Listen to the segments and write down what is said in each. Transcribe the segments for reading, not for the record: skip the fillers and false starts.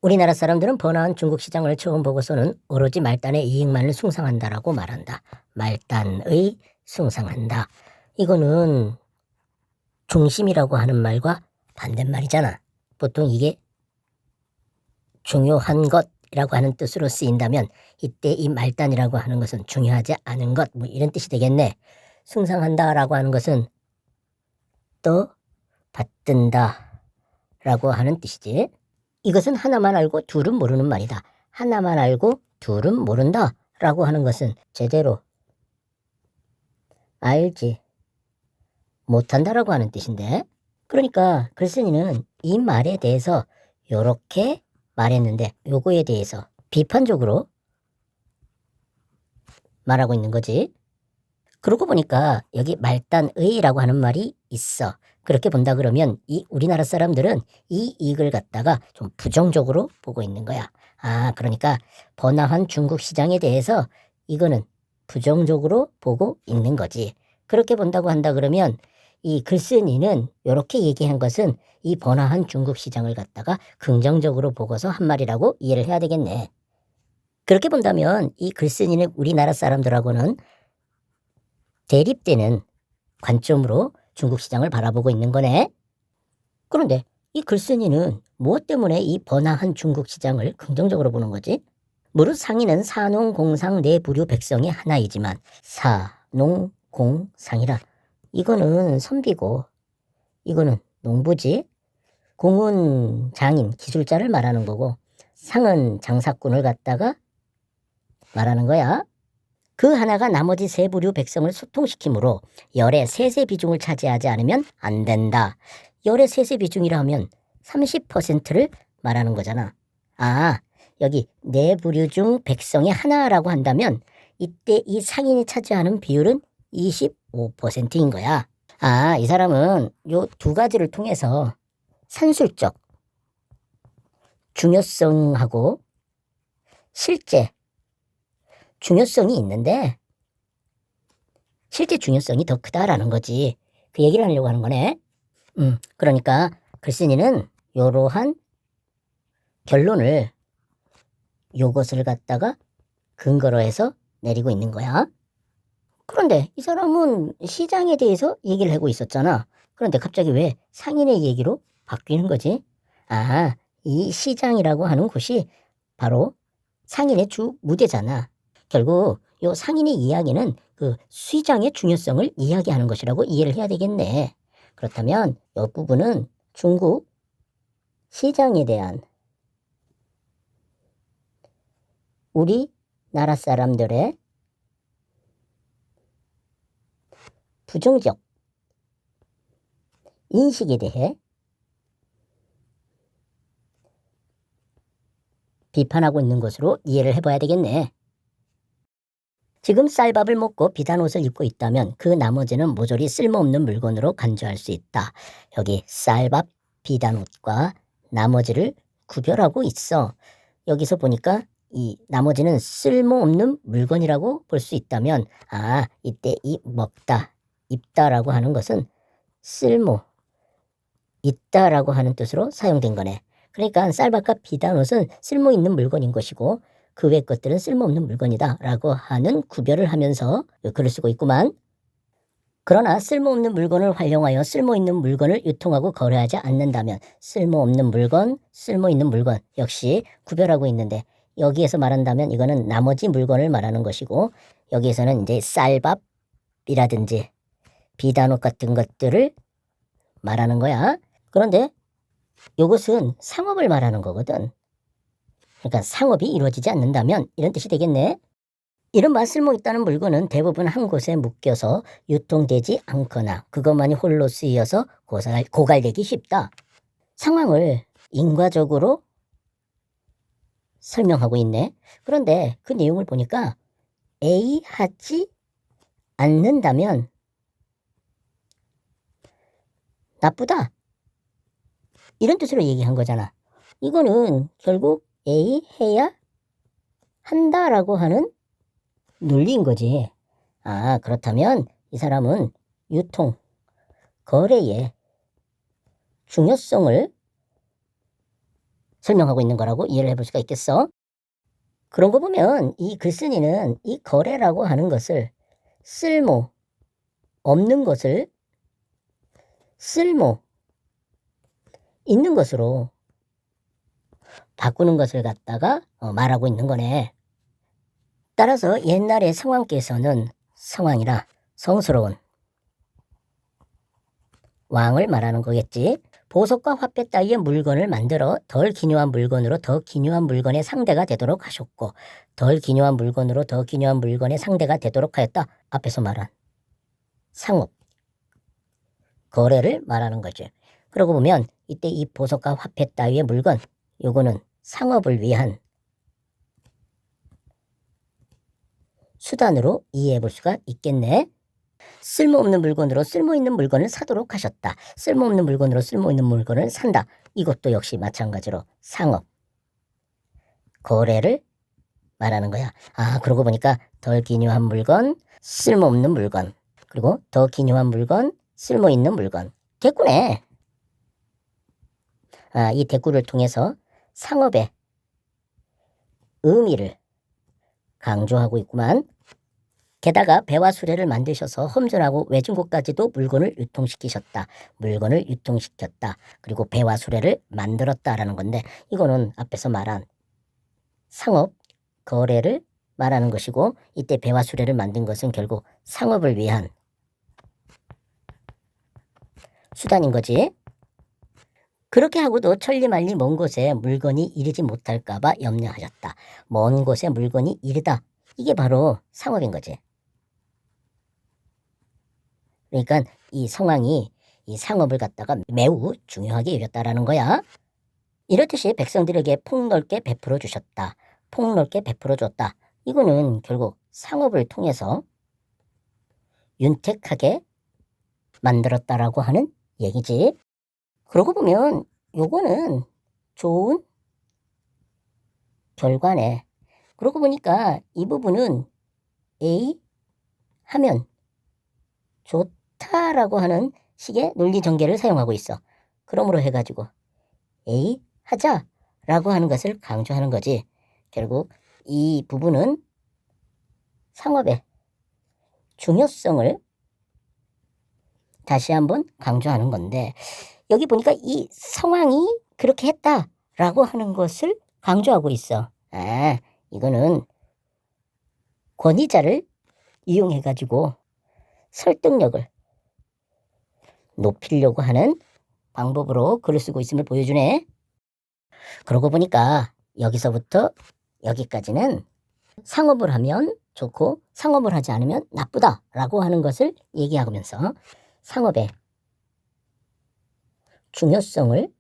우리나라 사람들은 번화한 중국 시장을 처음 보고서는 오로지 말단의 이익만을 숭상한다라고 말한다. 말단의 숭상한다. 이거는 중심이라고 하는 말과 반대말이잖아. 보통 이게 중요한 것이라고 하는 뜻으로 쓰인다면 이때 이 말단이라고 하는 것은 중요하지 않은 것, 뭐 이런 뜻이 되겠네. 숭상한다라고 하는 것은 또 받든다라고 하는 뜻이지. 이것은 하나만 알고 둘은 모르는 말이다. 하나만 알고 둘은 모른다 라고 하는 것은 제대로 알지 못한다라고 하는 뜻인데, 그러니까 글쓴이는 이 말에 대해서 요렇게 말했는데 요거에 대해서 비판적으로 말하고 있는 거지. 그러고 보니까 여기 말단의라고 하는 말이 있어. 그렇게 본다 그러면 이 우리나라 사람들은 이 이익을 갖다가 좀 부정적으로 보고 있는 거야. 그러니까 번화한 중국 시장에 대해서 이거는 부정적으로 보고 있는 거지. 그렇게 본다고 한다 그러면 이 글쓴이는 이렇게 얘기한 것은 이 번화한 중국 시장을 갖다가 긍정적으로 보고서 한 말이라고 이해를 해야 되겠네. 그렇게 본다면 이 글쓴이는 우리나라 사람들하고는 대립되는 관점으로 중국 시장을 바라보고 있는 거네. 그런데 이 글쓴이는 무엇 때문에 이 번화한 중국 시장을 긍정적으로 보는 거지? 무릇 상인은 사농공상 내부류 백성의 하나이지만 사농공상이라 이거는 선비고 이거는 농부지. 공은 장인 기술자를 말하는 거고 상은 장사꾼을 갖다가 말하는 거야. 그 하나가 나머지 세 부류 백성을 소통시키므로 열의 세세 비중을 차지하지 않으면 안 된다. 열의 세세 비중이라 하면 30%를 말하는 거잖아. 여기 네 부류 중 백성의 하나라고 한다면 이때 이 상인이 차지하는 비율은 25%인 거야. 이 사람은 요 두 가지를 통해서 산술적 중요성하고 실제 중요성이 있는데 실제 중요성이 더 크다라는 거지. 그 얘기를 하려고 하는 거네. 그러니까 글쓴이는 이러한 결론을 요것을 갖다가 근거로 해서 내리고 있는 거야. 그런데 이 사람은 시장에 대해서 얘기를 하고 있었잖아. 그런데 갑자기 왜 상인의 얘기로 바뀌는 거지? 이 시장이라고 하는 곳이 바로 상인의 주 무대잖아. 결국 요 상인의 이야기는 그 시장의 중요성을 이야기하는 것이라고 이해를 해야 되겠네. 그렇다면 이 부분은 중국 시장에 대한 우리나라 사람들의 부정적 인식에 대해 비판하고 있는 것으로 이해를 해봐야 되겠네. 지금 쌀밥을 먹고 비단 옷을 입고 있다면 그 나머지는 모조리 쓸모없는 물건으로 간주할 수 있다. 여기 쌀밥, 비단 옷과 나머지를 구별하고 있어. 여기서 보니까 이 나머지는 쓸모없는 물건이라고 볼 수 있다면 이때 이 먹다, 입다라고 하는 것은 쓸모, 있다라고 하는 뜻으로 사용된 거네. 그러니까 쌀밥과 비단 옷은 쓸모 있는 물건인 것이고 그 외 것들은 쓸모없는 물건이다 라고 하는 구별을 하면서 글을 쓰고 있구만. 그러나 쓸모없는 물건을 활용하여 쓸모있는 물건을 유통하고 거래하지 않는다면 쓸모없는 물건, 쓸모있는 물건 역시 구별하고 있는데 여기에서 말한다면 이거는 나머지 물건을 말하는 것이고 여기에서는 이제 쌀밥이라든지 비단옷 같은 것들을 말하는 거야. 그런데 이것은 상업을 말하는 거거든. 그러니까 상업이 이루어지지 않는다면 이런 뜻이 되겠네. 이른바 쓸모있다는 물건은 대부분 한 곳에 묶여서 유통되지 않거나 그것만이 홀로 쓰여서 고갈되기 쉽다. 상황을 인과적으로 설명하고 있네. 그런데 그 내용을 보니까 A 하지 않는다면 나쁘다. 이런 뜻으로 얘기한 거잖아. 이거는 결국 A 해야 한다라고 하는 논리인 거지. 그렇다면 이 사람은 유통, 거래의 중요성을 설명하고 있는 거라고 이해를 해볼 수가 있겠어? 그런 거 보면 이 글쓴이는 이 거래라고 하는 것을 쓸모 없는 것을 쓸모 있는 것으로 바꾸는 것을 갖다가 말하고 있는 거네. 따라서 옛날의 성왕께서는 성왕이라 성스러운 왕을 말하는 거겠지. 보석과 화폐 따위의 물건을 만들어 덜 기묘한 물건으로 더 기묘한 물건의 상대가 되도록 하셨고 덜 기묘한 물건으로 더 기묘한 물건의 상대가 되도록 하였다. 앞에서 말한 상업, 거래를 말하는 거지. 그러고 보면 이때 이 보석과 화폐 따위의 물건, 요거는 상업을 위한 수단으로 이해해 볼 수가 있겠네. 쓸모없는 물건으로 쓸모있는 물건을 사도록 하셨다. 쓸모없는 물건으로 쓸모있는 물건을 산다. 이것도 역시 마찬가지로 상업, 거래를 말하는 거야. 아, 그러고 보니까 덜 기묘한 물건, 쓸모없는 물건, 그리고 더 기묘한 물건, 쓸모있는 물건. 됐구네. 아, 이 대꾸를 통해서 상업의 의미를 강조하고 있구만. 게다가 배와 수레를 만드셔서 험준하고 외진 곳까지도 물건을 유통시키셨다. 물건을 유통시켰다. 그리고 배와 수레를 만들었다라는 건데 이거는 앞에서 말한 상업, 거래를 말하는 것이고 이때 배와 수레를 만든 것은 결국 상업을 위한 수단인 거지. 그렇게 하고도 천리만리 먼 곳에 물건이 이르지 못할까봐 염려하셨다. 먼 곳에 물건이 이르다. 이게 바로 상업인 거지. 그러니까 이 성왕이 이 상업을 갖다가 매우 중요하게 여겼다라는 거야. 이렇듯이 백성들에게 폭넓게 베풀어 주셨다. 폭넓게 베풀어 줬다. 이거는 결국 상업을 통해서 윤택하게 만들었다라고 하는 얘기지. 그러고 보면 요거는 좋은 결과네. 그러고 보니까 이 부분은 A 하면 좋다라고 하는 식의 논리 전개를 사용하고 있어. 그러므로 해가지고 A 하자라고 하는 것을 강조하는 거지. 결국 이 부분은 상업의 중요성을 다시 한번 강조하는 건데 여기 보니까 이 성왕이 그렇게 했다라고 하는 것을 강조하고 있어. 아, 이거는 권위자를 이용해가지고 설득력을 높이려고 하는 방법으로 글을 쓰고 있음을 보여주네. 그러고 보니까 여기서부터 여기까지는 상업을 하면 좋고 상업을 하지 않으면 나쁘다라고 하는 것을 얘기하면서 상업의 중요성을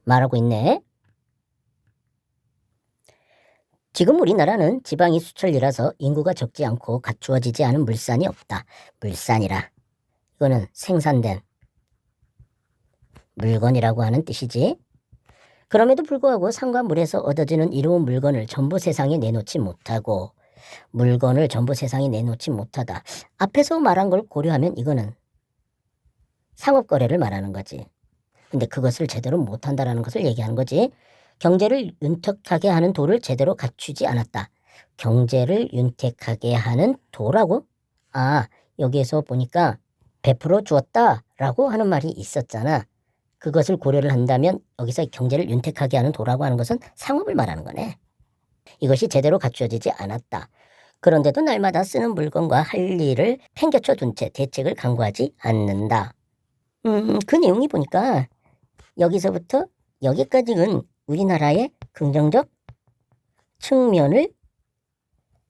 말하고 있네. 지금 우리나라는 지방이 수천리라서 인구가 적지 않고 갖추어지지 않은 물산이 없다. 물산이라 이거는 생산된 물건이라고 하는 뜻이지. 그럼에도 불구하고 산과 물에서 얻어지는 이로운 물건을 전부 세상에 내놓지 못하고 물건을 전부 세상에 내놓지 못하다. 앞에서 말한 걸 고려하면 이거는 상업거래를 말하는 거지. 근데 그것을 제대로 못한다라는 것을 얘기하는 거지. 경제를 윤택하게 하는 도를 제대로 갖추지 않았다. 경제를 윤택하게 하는 도라고? 아, 여기에서 보니까 베풀어 주었다라고 하는 말이 있었잖아. 그것을 고려를 한다면 여기서 경제를 윤택하게 하는 도라고 하는 것은 상업을 말하는 거네. 이것이 제대로 갖추어지지 않았다. 그런데도 날마다 쓰는 물건과 할 일을 팽개쳐 둔 채 대책을 강구하지 않는다. 그 내용이 보니까 여기서부터 여기까지는 우리나라의 긍정적 측면을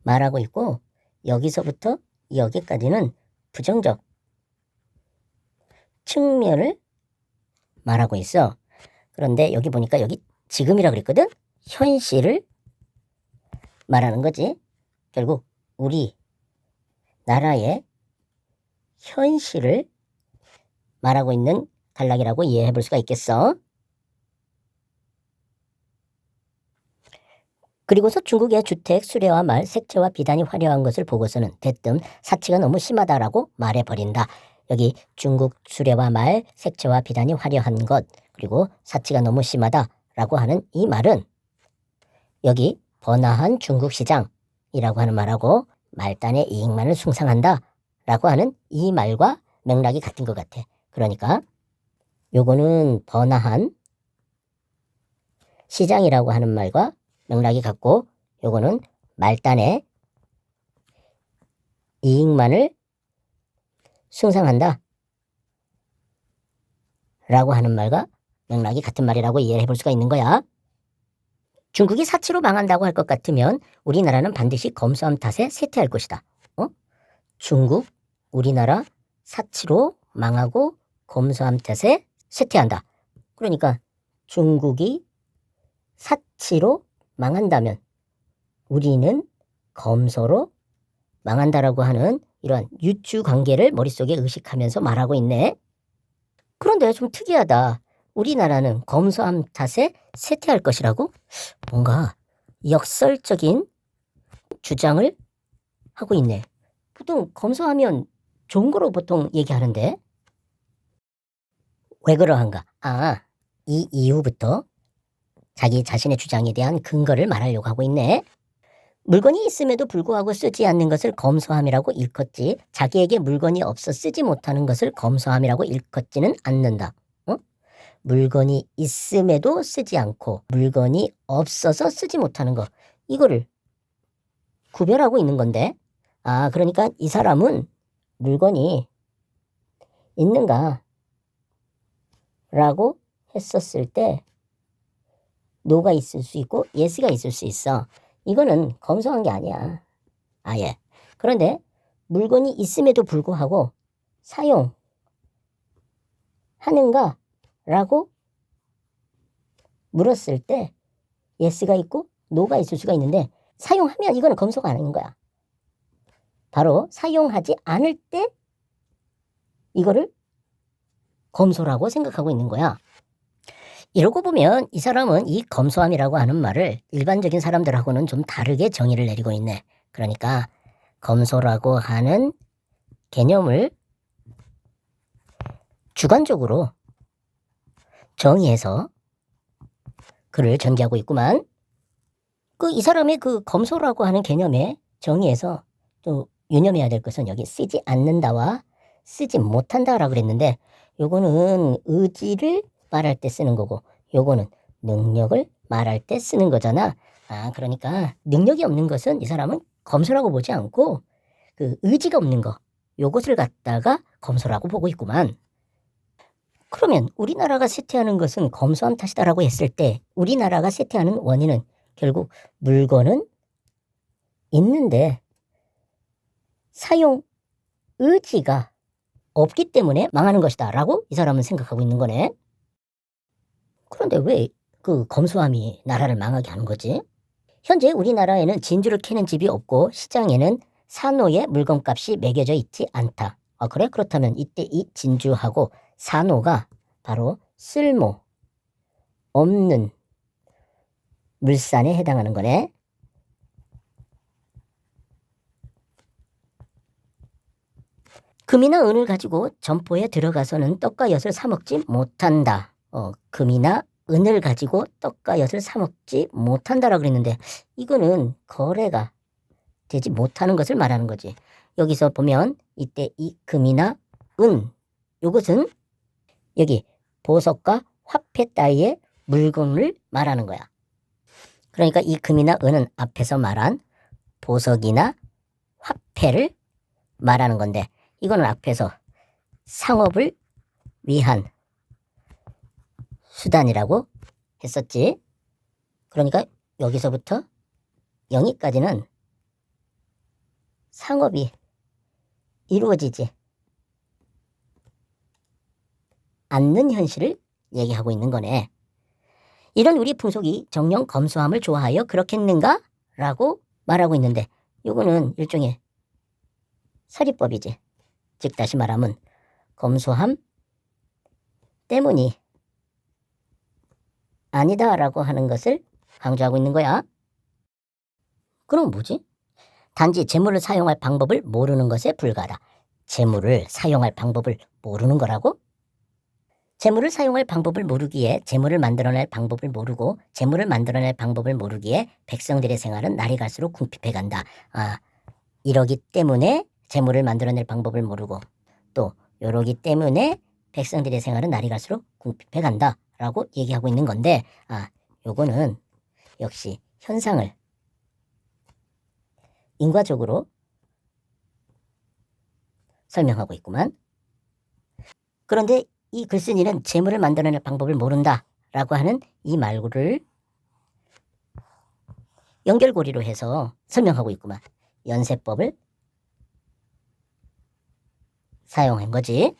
말하고 있고 여기서부터 여기까지는 부정적 측면을 말하고 있어. 그런데 여기 보니까 여기 지금이라 그랬거든? 현실을 말하는 거지. 결국 우리 나라의 현실을 말하고 있는 단락이라고 이해해 볼 수가 있겠어. 그리고서 중국의 주택, 수레와 말, 색채와 비단이 화려한 것을 보고서는 대뜸 사치가 너무 심하다라고 말해버린다. 여기 중국 수레와 말, 색채와 비단이 화려한 것, 그리고 사치가 너무 심하다라고 하는 이 말은 여기 번화한 중국 시장이라고 하는 말하고 말단의 이익만을 숭상한다라고 하는 이 말과 맥락이 같은 것 같아. 그러니까 요거는 번화한 시장이라고 하는 말과 맥락이 같고 요거는 말단의 이익만을 숭상한다 라고 하는 말과 맥락이 같은 말이라고 이해해 볼 수가 있는 거야. 중국이 사치로 망한다고 할 것 같으면 우리나라는 반드시 검소함 탓에 쇠퇴할 것이다. 중국, 우리나라 사치로 망하고 검소함 탓에 쇠퇴한다. 그러니까 중국이 사치로 망한다면 우리는 검소로 망한다라고 하는 이러한 유추 관계를 머릿속에 의식하면서 말하고 있네. 그런데 좀 특이하다. 우리나라는 검소함 탓에 쇠퇴할 것이라고? 뭔가 역설적인 주장을 하고 있네. 보통 검소하면 좋은 거로 보통 얘기하는데 왜 그러한가? 이 이후부터 자기 자신의 주장에 대한 근거를 말하려고 하고 있네. 물건이 있음에도 불구하고 쓰지 않는 것을 검소함이라고 일컫지 자기에게 물건이 없어 쓰지 못하는 것을 검소함이라고 일컫지는 않는다. 물건이 있음에도 쓰지 않고 물건이 없어서 쓰지 못하는 것 이거를 구별하고 있는 건데 그러니까 이 사람은 물건이 있는가 라고 했었을 때 노가 있을 수 있고 예스가 있을 수 있어. 이거는 검소한 게 아니야. 아예. 그런데 물건이 있음에도 불구하고 사용하는가 라고 물었을 때 예스가 있고 노가 있을 수가 있는데 사용하면 이거는 검소가 아닌 거야. 바로 사용하지 않을 때 이거를 검소라고 생각하고 있는 거야. 이러고 보면 이 사람은 이 검소함이라고 하는 말을 일반적인 사람들하고는 좀 다르게 정의를 내리고 있네. 그러니까 검소라고 하는 개념을 주관적으로 정의해서 글을 전개하고 있구만. 이 사람의 그 검소라고 하는 개념에 정의해서 또 유념해야 될 것은 여기 쓰지 않는다와 쓰지 못한다라고 그랬는데 요거는 의지를 말할 때 쓰는 거고 요거는 능력을 말할 때 쓰는 거잖아. 그러니까 능력이 없는 것은 이 사람은 검소라고 보지 않고 그 의지가 없는 거 요것을 갖다가 검소라고 보고 있구만. 그러면 우리나라가 쇠퇴하는 것은 검소함 탓이다라고 했을 때 우리나라가 쇠퇴하는 원인은 결국 물건은 있는데 사용 의지가 없기 때문에 망하는 것이다 라고 이 사람은 생각하고 있는 거네. 그런데 왜 그 검소함이 나라를 망하게 하는 거지? 현재 우리나라에는 진주를 캐는 집이 없고 시장에는 산호의 물건값이 매겨져 있지 않다. 그래? 그렇다면 이때 이 진주하고 산호가 바로 쓸모 없는 물산에 해당하는 거네. 금이나 은을 가지고 점포에 들어가서는 떡과 엿을 사 먹지 못한다. 금이나 은을 가지고 떡과 엿을 사 먹지 못한다라고 그랬는데 이거는 거래가 되지 못하는 것을 말하는 거지. 여기서 보면 이때 이 금이나 은 요것은 여기 보석과 화폐 따위의 물건을 말하는 거야. 그러니까 이 금이나 은은 앞에서 말한 보석이나 화폐를 말하는 건데 이거는 앞에서 상업을 위한 수단이라고 했었지. 그러니까 여기서부터 여기까지는 상업이 이루어지지 않는 현실을 얘기하고 있는 거네. 이런 우리 풍속이 정령 검소함을 좋아하여 그렇겠는가? 라고 말하고 있는데 이거는 일종의 서리법이지. 즉 다시 말하면 검소함 때문이 아니다라고 하는 것을 강조하고 있는 거야. 그럼 뭐지? 단지 재물을 사용할 방법을 모르는 것에 불과하다. 재물을 사용할 방법을 모르는 거라고? 재물을 사용할 방법을 모르기에 재물을 만들어낼 방법을 모르고 재물을 만들어낼 방법을 모르기에 백성들의 생활은 날이 갈수록 궁핍해간다. 이러기 때문에 재물을 만들어낼 방법을 모르고 또 이러기 때문에 백성들의 생활은 날이 갈수록 궁핍해간다 라고 얘기하고 있는 건데 요거는 역시 현상을 인과적으로 설명하고 있구만. 그런데 이 글쓴이는 재물을 만들어낼 방법을 모른다 라고 하는 이 말구를 연결고리로 해서 설명하고 있구만. 연세법을 사용한 거지.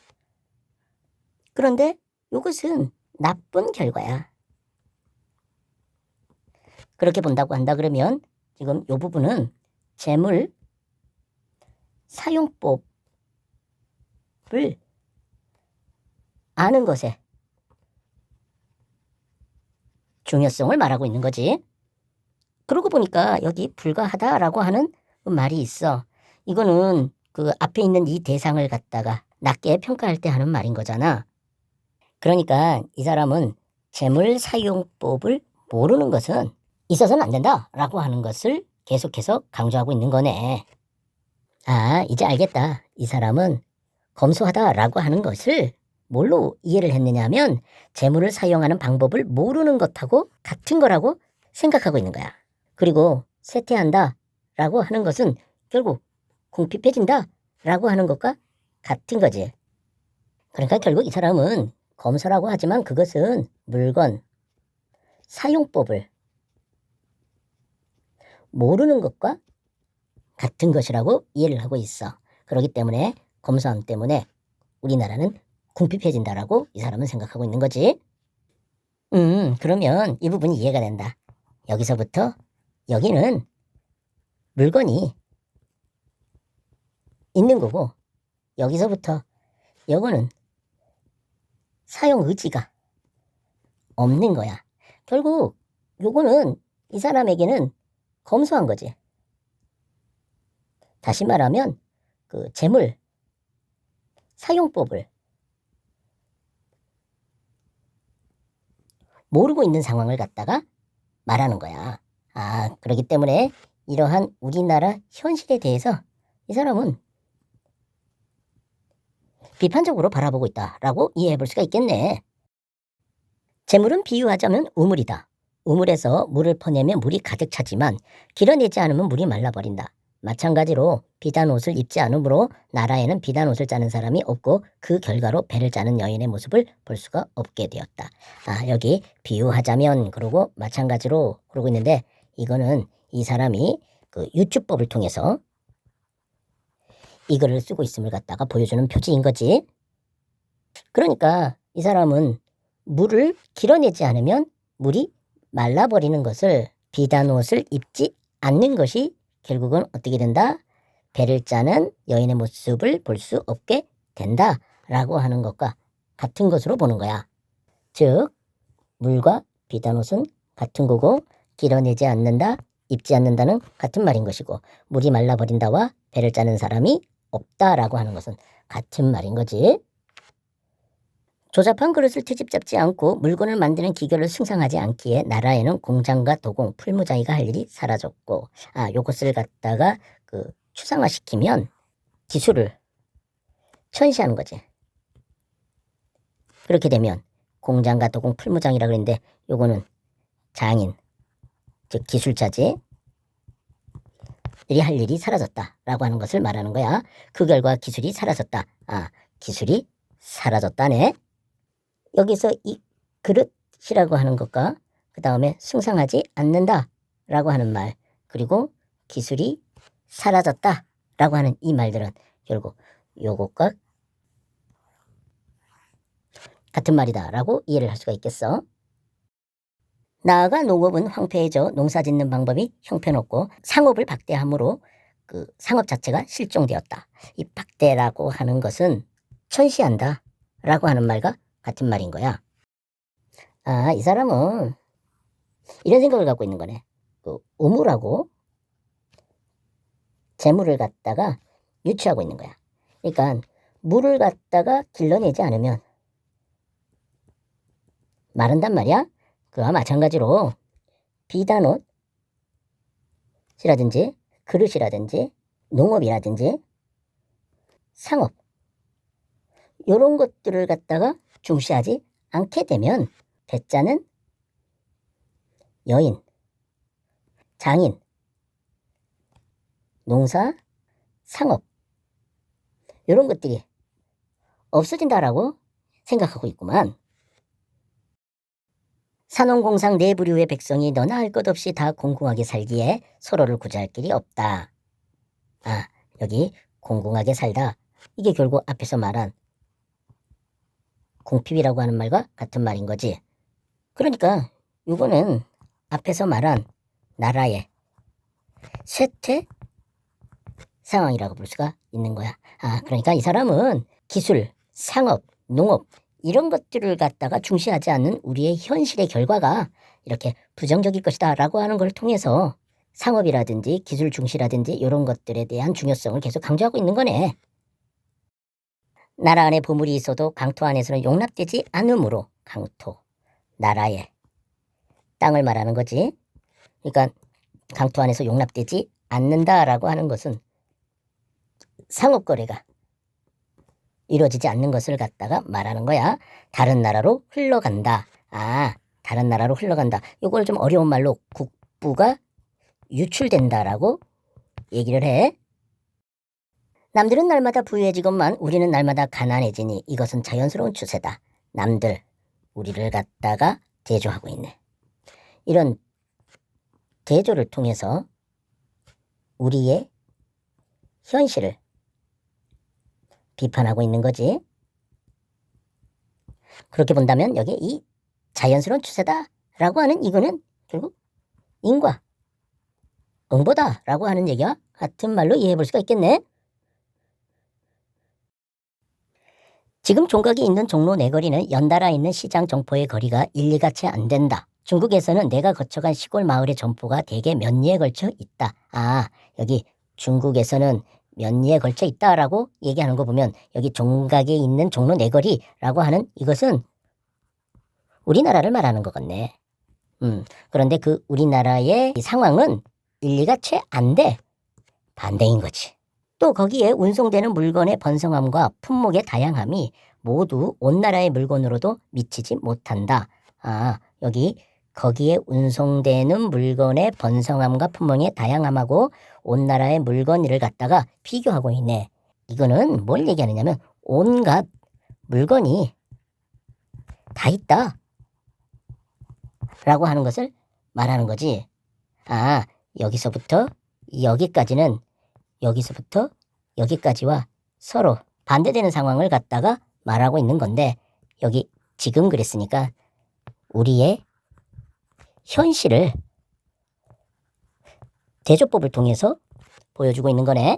그런데 이것은 나쁜 결과야. 그렇게 본다고 한다 그러면 지금 이 부분은 재물 사용법을 아는 것에 중요성을 말하고 있는 거지. 그러고 보니까 여기 불가하다라고 하는 말이 있어. 이거는 그 앞에 있는 이 대상을 갖다가 낮게 평가할 때 하는 말인 거잖아. 그러니까 이 사람은 재물 사용법을 모르는 것은 있어서는 안 된다라고 하는 것을 계속해서 강조하고 있는 거네. 이제 알겠다. 이 사람은 검소하다라고 하는 것을 뭘로 이해를 했느냐 하면 재물을 사용하는 방법을 모르는 것하고 같은 거라고 생각하고 있는 거야. 그리고 쇠퇴한다라고 하는 것은 결국 궁핍해진다라고 하는 것과 같은 거지. 그러니까 결국 이 사람은 검소라고 하지만 그것은 물건, 사용법을 모르는 것과 같은 것이라고 이해를 하고 있어. 그렇기 때문에 검소함 때문에 우리나라는 궁핍해진다라고 이 사람은 생각하고 있는 거지. 그러면 이 부분이 이해가 된다. 여기서부터 여기는 물건이 있는 거고 여기서부터 요거는 사용 의지가 없는 거야. 결국 요거는 이 사람에게는 검소한 거지. 다시 말하면 그 재물 사용법을 모르고 있는 상황을 갖다가 말하는 거야. 그렇기 때문에 이러한 우리나라 현실에 대해서 이 사람은 비판적으로 바라보고 있다라고 이해해 볼 수가 있겠네. 재물은 비유하자면 우물이다. 우물에서 물을 퍼내면 물이 가득 차지만 길어내지 않으면 물이 말라버린다. 마찬가지로 비단 옷을 입지 않으므로 나라에는 비단 옷을 짜는 사람이 없고 그 결과로 배를 짜는 여인의 모습을 볼 수가 없게 되었다. 여기 비유하자면 그러고 마찬가지로 그러고 있는데 이거는 이 사람이 그 유추법을 통해서 이 글을 쓰고 있음을 갖다가 보여주는 표지인 거지. 그러니까 이 사람은 물을 길어내지 않으면 물이 말라버리는 것을 비단 옷을 입지 않는 것이 결국은 어떻게 된다? 배를 짜는 여인의 모습을 볼 수 없게 된다라고 하는 것과 같은 것으로 보는 거야. 즉 물과 비단 옷은 같은 거고 길어내지 않는다, 입지 않는다는 같은 말인 것이고 물이 말라버린다와 배를 짜는 사람이 없다라고 하는 것은 같은 말인 거지. 조잡한 그릇을 트집잡지 않고 물건을 만드는 기교를 승상하지 않기에 나라에는 공장과 도공, 풀무장이가 할 일이 사라졌고 요것을 갖다가 그 추상화시키면 기술을 천시하는 거지. 그렇게 되면 공장과 도공, 풀무장이라 그랬는데 요거는 장인, 즉 기술자지. 이리 할 일이 사라졌다라고 하는 것을 말하는 거야. 그 결과 기술이 사라졌다. 기술이 사라졌다네. 여기서 이 그릇이라고 하는 것과 그 다음에 승상하지 않는다라고 하는 말 그리고 기술이 사라졌다라고 하는 이 말들은 결국 요것과 같은 말이다라고 이해를 할 수가 있겠어. 나아가 농업은 황폐해져 농사짓는 방법이 형편없고 상업을 박대함으로 그 상업 자체가 실종되었다. 이 박대라고 하는 것은 천시한다 라고 하는 말과 같은 말인 거야. 이 사람은 이런 생각을 갖고 있는 거네. 그 우물하고 재물을 갖다가 유추하고 있는 거야. 그러니까 물을 갖다가 길러내지 않으면 말한단 말이야. 그와 마찬가지로 비단옷이라든지 그릇이라든지 농업이라든지 상업 요런 것들을 갖다가 중시하지 않게 되면 대자는 여인, 장인, 농사, 상업 요런 것들이 없어진다라고 생각하고 있구만. 산원공상 네 부류의 백성이 너나 할 것 없이 다 공공하게 살기에 서로를 구제할 길이 없다. 아, 여기 공공하게 살다. 이게 결국 앞에서 말한 공핍이라고 하는 말과 같은 말인 거지. 그러니까 이거는 앞에서 말한 나라의 쇠퇴 상황이라고 볼 수가 있는 거야. 아, 그러니까 이 사람은 기술, 상업, 농업 이런 것들을 갖다가 중시하지 않는 우리의 현실의 결과가 이렇게 부정적일 것이다 라고 하는 걸 통해서 상업이라든지 기술 중시라든지 이런 것들에 대한 중요성을 계속 강조하고 있는 거네. 나라 안에 보물이 있어도 강토 안에서는 용납되지 않으므로 강토, 나라의 땅을 말하는 거지. 그러니까 강토 안에서 용납되지 않는다라고 하는 것은 상업 거래가 이루어지지 않는 것을 갖다가 말하는 거야. 다른 나라로 흘러간다. 아, 다른 나라로 흘러간다. 이걸 좀 어려운 말로 국부가 유출된다라고 얘기를 해. 남들은 날마다 부유해지건만 우리는 날마다 가난해지니 이것은 자연스러운 추세다. 남들, 우리를 갖다가 대조하고 있네. 이런 대조를 통해서 우리의 현실을 비판하고 있는 거지. 그렇게 본다면 여기 이 자연스러운 추세다라고 하는 이거는 결국 인과 응보다라고 하는 얘기와 같은 말로 이해해 볼 수가 있겠네. 지금 종각이 있는 종로 내거리는 연달아 있는 시장 점포의 거리가 일리가 채 안 된다. 중국에서는 내가 거쳐간 시골 마을의 점포가 대개 몇 리에 걸쳐 있다. 아, 여기 중국에서는 몇 리에 걸쳐 있다라고 얘기하는 거 보면 여기 종각에 있는 종로 내거리라고 하는 이것은 우리나라를 말하는 것 같네. 그런데 그 우리나라의 이 상황은 일리가 채 안 돼. 반대인 거지. 또 거기에 운송되는 물건의 번성함과 품목의 다양함이 모두 온 나라의 물건으로도 미치지 못한다. 아, 여기 거기에 운송되는 물건의 번성함과 품목의 다양함하고 온 나라의 물건을 갖다가 비교하고 있네. 이거는 뭘 얘기하느냐면 온갖 물건이 다 있다 라고 하는 것을 말하는 거지. 아, 여기서부터 여기까지는 여기서부터 여기까지와 서로 반대되는 상황을 갖다가 말하고 있는 건데 여기 지금 그랬으니까 우리의 현실을 대조법을 통해서 보여주고 있는 거네.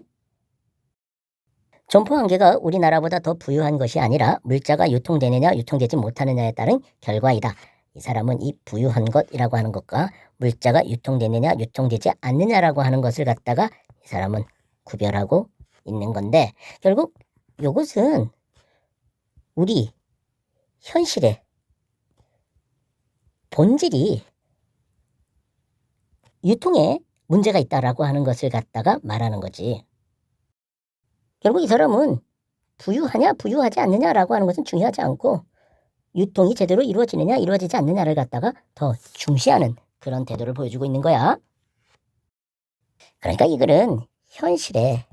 점포 한 개가 우리나라보다 더 부유한 것이 아니라 물자가 유통되느냐 유통되지 못하느냐에 따른 결과이다. 이 사람은 이 부유한 것이라고 하는 것과 물자가 유통되느냐 유통되지 않느냐라고 하는 것을 갖다가 이 사람은 구별하고 있는 건데 결국 이것은 우리 현실의 본질이 유통에 문제가 있다라고 하는 것을 갖다가 말하는 거지. 결국 이 사람은 부유하냐 부유하지 않느냐라고 하는 것은 중요하지 않고 유통이 제대로 이루어지느냐 이루어지지 않느냐를 갖다가 더 중시하는 그런 태도를 보여주고 있는 거야. 그러니까 이 글은 현실의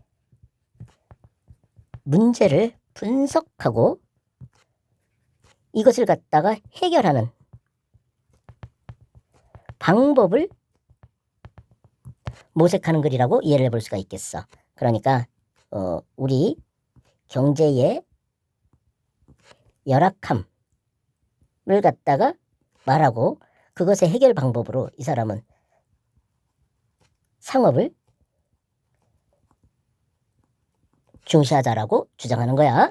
문제를 분석하고 이것을 갖다가 해결하는 방법을 모색하는 글이라고 이해를 해볼 수가 있겠어. 그러니까 우리 경제의 열악함을 갖다가 말하고 그것의 해결 방법으로 이 사람은 상업을 중시하자라고 주장하는 거야.